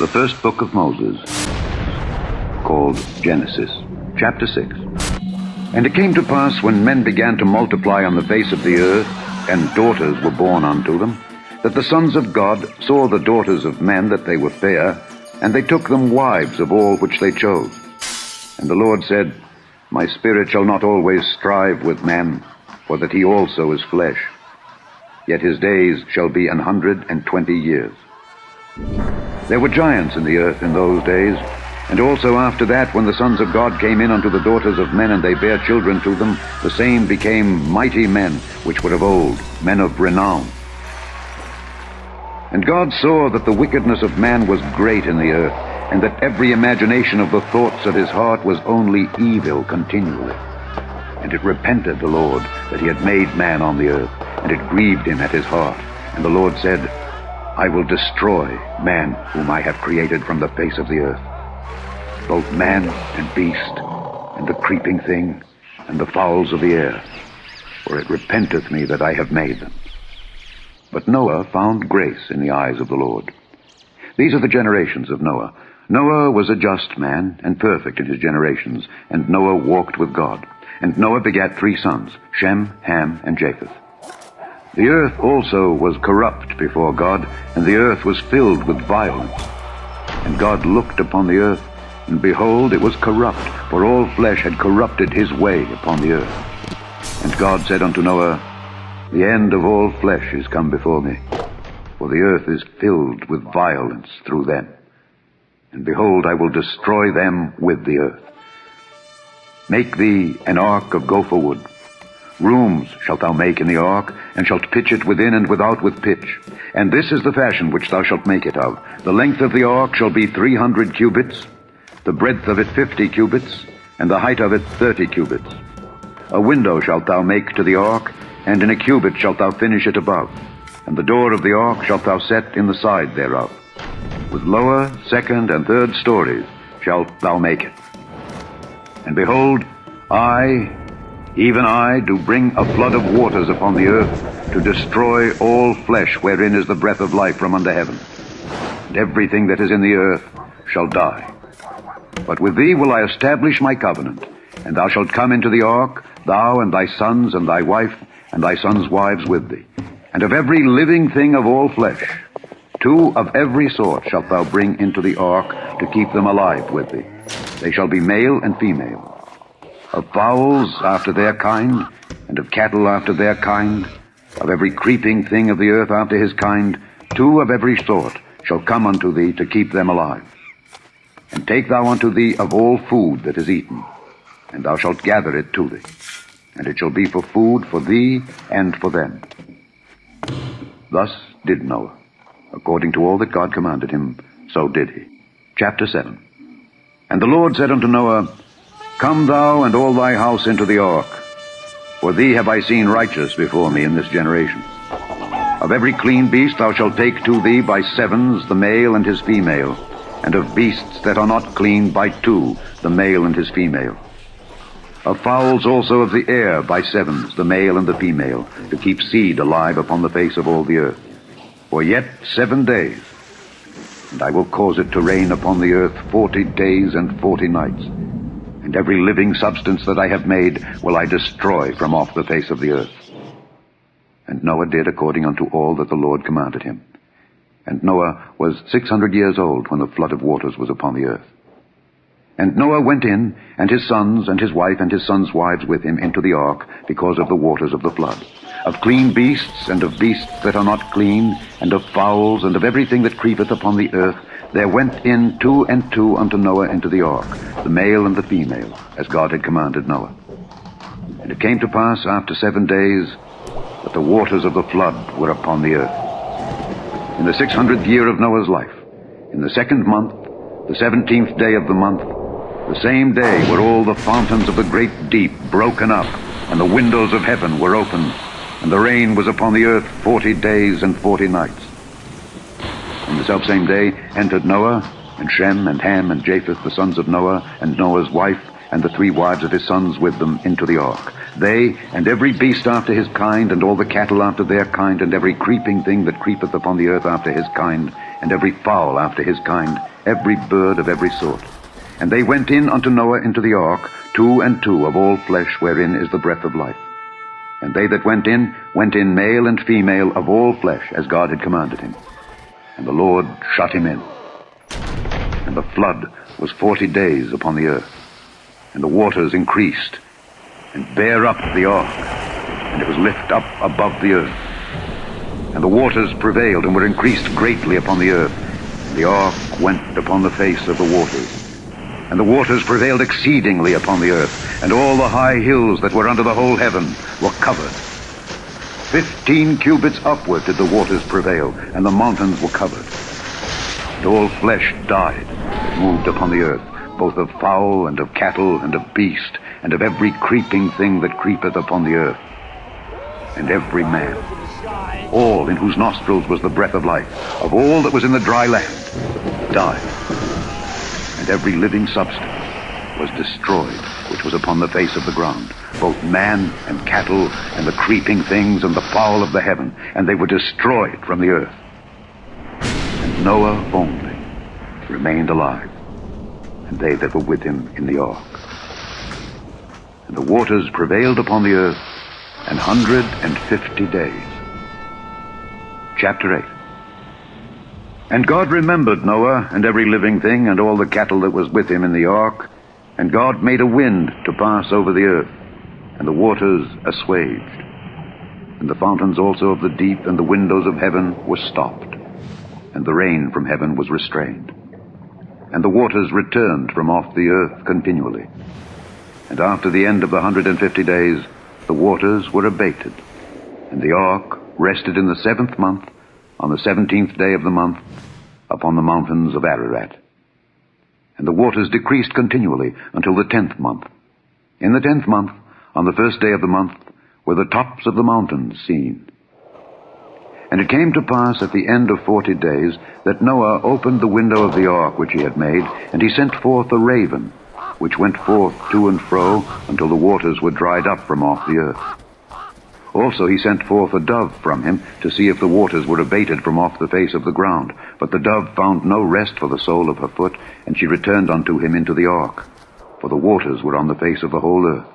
The first book of Moses, called Genesis, chapter 6. And it came to pass, when men began to multiply on the face of the earth, and daughters were born unto them, that the sons of God saw the daughters of men that they were fair, and they took them wives of all which they chose. And the Lord said, My spirit shall not always strive with man, for that he also is flesh. Yet his days shall be 120 years. There were giants in the earth in those days, and also after that, when the sons of God came in unto the daughters of men, and they bare children to them, the same became mighty men, which were of old, men of renown. And God saw that the wickedness of man was great in the earth, and that every imagination of the thoughts of his heart was only evil continually. And it repented the Lord that he had made man on the earth, and it grieved him at his heart. And the Lord said, I will destroy man whom I have created from the face of the earth, both man and beast, and the creeping thing, and the fowls of the air, for it repenteth me that I have made them. But Noah found grace in the eyes of the Lord. These are the generations of Noah. Noah was a just man, and perfect in his generations, and Noah walked with God. And Noah begat 3 sons, Shem, Ham, and Japheth. The earth also was corrupt before God, and the earth was filled with violence. And God looked upon the earth, and behold, it was corrupt, for all flesh had corrupted his way upon the earth. And God said unto Noah, The end of all flesh is come before me, for the earth is filled with violence through them. And behold, I will destroy them with the earth. Make thee an ark of gopher wood. Rooms shalt thou make in the ark, and shalt pitch it within and without with pitch. And this is the fashion which thou shalt make it of. The length of the ark shall be 300 cubits, the breadth of it 50 cubits, and the height of it 30 cubits. A window shalt thou make to the ark, and in a cubit shalt thou finish it above. And the door of the ark shalt thou set in the side thereof. With lower, second, and third stories shalt thou make it. And behold, I, even I, do bring a flood of waters upon the earth, to destroy all flesh wherein is the breath of life from under heaven. And everything that is in the earth shall die. But with thee will I establish my covenant, and thou shalt come into the ark, thou and thy sons and thy wife, and thy sons' wives with thee. And of every living thing of all flesh, 2 of every sort shalt thou bring into the ark, to keep them alive with thee. They shall be male and female. Of fowls after their kind, and of cattle after their kind, of every creeping thing of the earth after his kind, 2 of every sort shall come unto thee, to keep them alive. And take thou unto thee of all food that is eaten, and thou shalt gather it to thee. And it shall be for food for thee and for them. Thus did Noah. According to all that God commanded him, so did he. Chapter 7. And the Lord said unto Noah, Come thou and all thy house into the ark, for thee have I seen righteous before me in this generation. Of every clean beast thou shalt take to thee by 7s the male and his female, and of beasts that are not clean by 2 the male and his female. Of fowls also of the air by 7s the male and the female, to keep seed alive upon the face of all the earth. For yet 7 days, and I will cause it to rain upon the earth 40 days and 40 nights. And every living substance that I have made will I destroy from off the face of the earth. And Noah did according unto all that the Lord commanded him. And Noah was 600 years old when the flood of waters was upon the earth. And Noah went in, and his sons, and his wife, and his sons' wives with him into the ark, because of the waters of the flood. Of clean beasts, and of beasts that are not clean, and of fowls, and of everything that creepeth upon the earth, there went in 2 and 2 unto Noah into the ark, the male and the female, as God had commanded Noah. And it came to pass after 7 days, that the waters of the flood were upon the earth. In the 600th year of Noah's life, in the 2nd month, the 17th day of the month, the same day were all the fountains of the great deep broken up, and the windows of heaven were opened, and the rain was upon the earth 40 days and 40 nights. In the selfsame day entered Noah, and Shem, and Ham, and Japheth, the sons of Noah, and Noah's wife, and the 3 wives of his sons with them into the ark. They, and every beast after his kind, and all the cattle after their kind, and every creeping thing that creepeth upon the earth after his kind, and every fowl after his kind, every bird of every sort. And they went in unto Noah into the ark, 2 and 2 of all flesh, wherein is the breath of life. And they that went in male and female of all flesh, as God had commanded him. And the Lord shut him in. And the flood was 40 days upon the earth. And the waters increased, and bare up the ark, and it was lift up above the earth. And the waters prevailed, and were increased greatly upon the earth. And the ark went upon the face of the waters. And the waters prevailed exceedingly upon the earth, and all the high hills that were under the whole heaven were covered. 15 cubits upward did the waters prevail, and the mountains were covered. And all flesh died that moved upon the earth, both of fowl and of cattle and of beast, and of every creeping thing that creepeth upon the earth. And every man, all in whose nostrils was the breath of life, of all that was in the dry land, died. And every living substance was destroyed, which was upon the face of the ground, both man and cattle, and the creeping things, and the fowl of the heaven, and they were destroyed from the earth. And Noah only remained alive, and they that were with him in the ark. And the waters prevailed upon the earth 150 days. Chapter 8. And God remembered Noah, and every living thing, and all the cattle that was with him in the ark. And God made a wind to pass over the earth, and the waters assuaged. And the fountains also of the deep and the windows of heaven were stopped, and the rain from heaven was restrained. And the waters returned from off the earth continually. And after the end of the 150 days, the waters were abated. And the ark rested in the 7th month, on the 17th day of the month, upon the mountains of Ararat. And the waters decreased continually until the 10th month. In the 10th month, on the 1st day of the month, were the tops of the mountains seen. And it came to pass at the end of 40 days that Noah opened the window of the ark which he had made, and he sent forth a raven, which went forth to and fro until the waters were dried up from off the earth. Also he sent forth a dove from him to see if the waters were abated from off the face of the ground. But the dove found no rest for the sole of her foot, and she returned unto him into the ark, for the waters were on the face of the whole earth.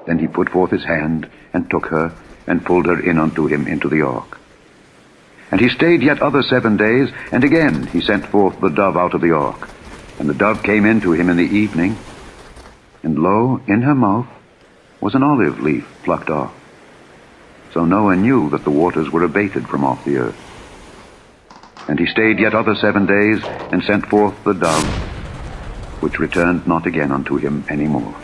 Then he put forth his hand, and took her, and pulled her in unto him into the ark. And he stayed yet other 7 days, and again he sent forth the dove out of the ark. And the dove came in to him in the evening, and lo, in her mouth was an olive leaf plucked off. So Noah knew that the waters were abated from off the earth. And he stayed yet other 7 days, and sent forth the dove, which returned not again unto him any more.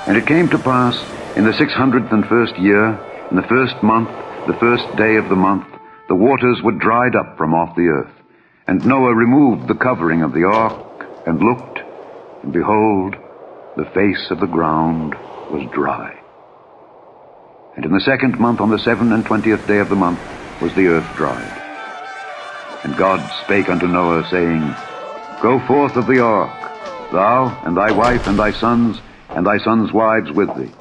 And it came to pass in the 601st year, in the 1st month, the 1st day of the month, the waters were dried up from off the earth. And Noah removed the covering of the ark, and looked, and behold, the face of the ground was dry. And in the 2nd month, on the 27th day of the month, was the earth dried. And God spake unto Noah, saying, Go forth of the ark, thou, and thy wife, and thy sons wives with thee.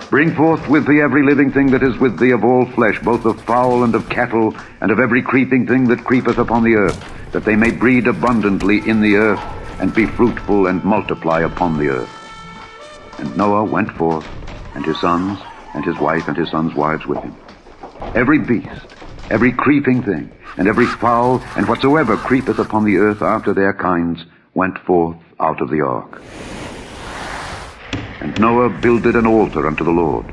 Bring forth with thee every living thing that is with thee of all flesh, both of fowl and of cattle, and of every creeping thing that creepeth upon the earth, that they may breed abundantly in the earth, and be fruitful and multiply upon the earth. And Noah went forth, and his sons, and his wife, and his sons' wives with him. Every beast, every creeping thing, and every fowl, and whatsoever creepeth upon the earth after their kinds, went forth out of the ark. And Noah builded an altar unto the Lord,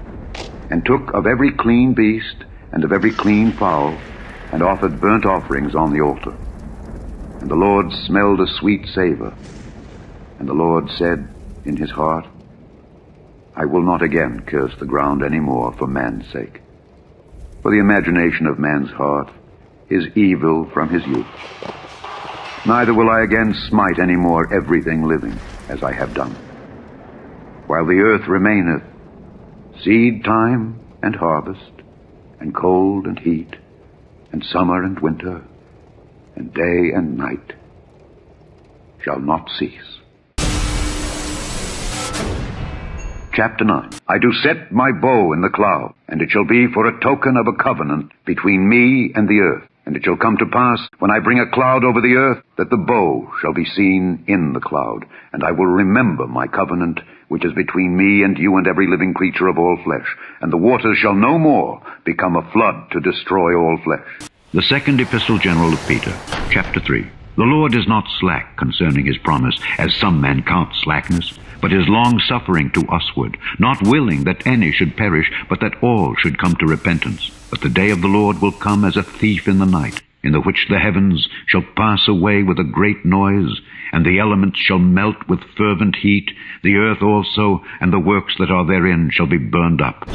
and took of every clean beast, and of every clean fowl, and offered burnt offerings on the altar. And the Lord smelled a sweet savor. And the Lord said in his heart, I will not again curse the ground any more for man's sake. For the imagination of man's heart is evil from his youth. Neither will I again smite any more everything living, as I have done. While the earth remaineth, seed time and harvest, and cold and heat, and summer and winter, and day and night shall not cease. Chapter 9. I do set my bow in the cloud, and it shall be for a token of a covenant between me and the earth. And it shall come to pass, when I bring a cloud over the earth, that the bow shall be seen in the cloud. And I will remember my covenant, which is between me and you and every living creature of all flesh. And the waters shall no more become a flood to destroy all flesh. The second epistle general of Peter, chapter 3. The Lord is not slack concerning his promise, as some men count slackness, but is long-suffering to usward, not willing that any should perish, but that all should come to repentance. But the day of the Lord will come as a thief in the night, in the which the heavens shall pass away with a great noise, and the elements shall melt with fervent heat, the earth also, and the works that are therein shall be burned up.